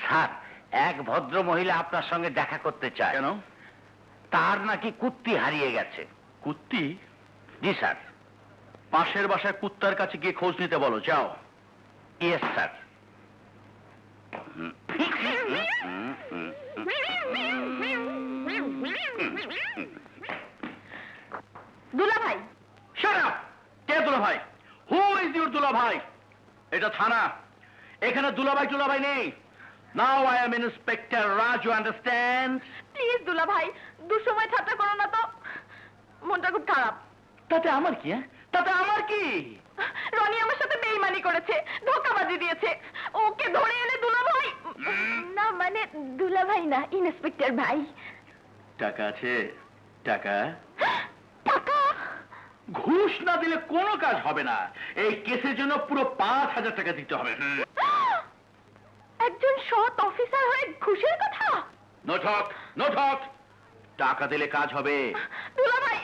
Sir, এক ভদ্র মহিলা আপনার সঙ্গে দেখা করতে চায়। কেন? তার নাকি কুত্তি হারিয়ে গেছে। কুত্তি? জি স্যার। পাশের বাসায় কুত্তার কাছে গিয়ে খোঁজ নিতে বলো, যাও। Yes sir. দুলা ভাই, শাট আপ! কে দুলা ভাই? হু ইজ ইউর দুলা ভাই? এটা থানা, এখানে দুলাভাই টুলাভাই নেই। Now I am inspector Raju, understand? Please দুলা ভাই, দুঃসময় ঠাট্টা করো না তো, মনটা খুব খারাপ। তাতে আমার কি? তাতে আমার কি? রনি আমার সাথে বেইমানি করেছে, ধোঁকাবাজি দিয়েছে। ওকে ধরে এনে দুলা ভাই, না মানে দুলা ভাই না, ইন্সপেক্টর ভাই। টাকা আছে? টাকা? টাকা? ঘুষ না দিলে কোনো কাজ হবে না। এই কেসের জন্য পুরো 5,000 টাকা দিতে হবে। একজন সৎ অফিসার হয়ে ঘুষের কথা? No talk, no talk. টাকা দিলে কাজ হবে। দুলা ভাই,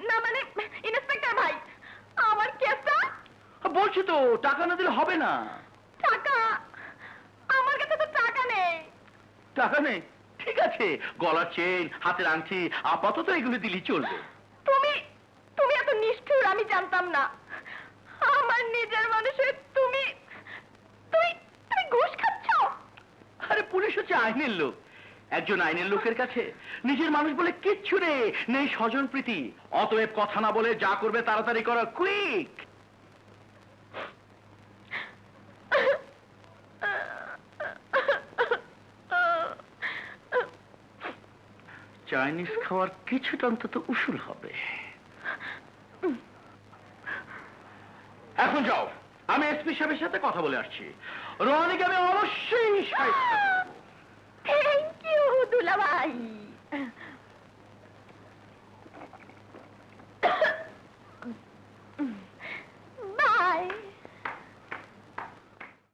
না মানে ইন্সপেক্টর ভাই, আমার কেসটা? বলছি তো, টাকা না দিলে হবে না। টাকা? আমার কাছে তো টাকা নেই। টাকা নেই? ঠিক আছে, গলার চেন, হাতের আংটি, আপাতত এগুলো দিলেই চলবে। তুমি তুমি এত নিষ্ঠুর আমি জানতাম না। আমার নিজের মানুষের তুমি তুমি তুমি ঘুষ খাচ্ছ? আরে পুলিশ হচ্ছে আইনের লোক। একজন আইনের লোকের কাছে নিজের মানুষ বলে কিচ্ছু নেই স্বজন প্রীতি। অতএব কথা না বলে যা করবে তাড়াতাড়ি করো, কুইক। চাইনিজ খাওয়ার কিছুটা অন্তত উসুল হবে। এখন যাও, আমি এসপি সাহেবের সাথে কথা বলে আসছি। রনিকে আমি অবশ্যই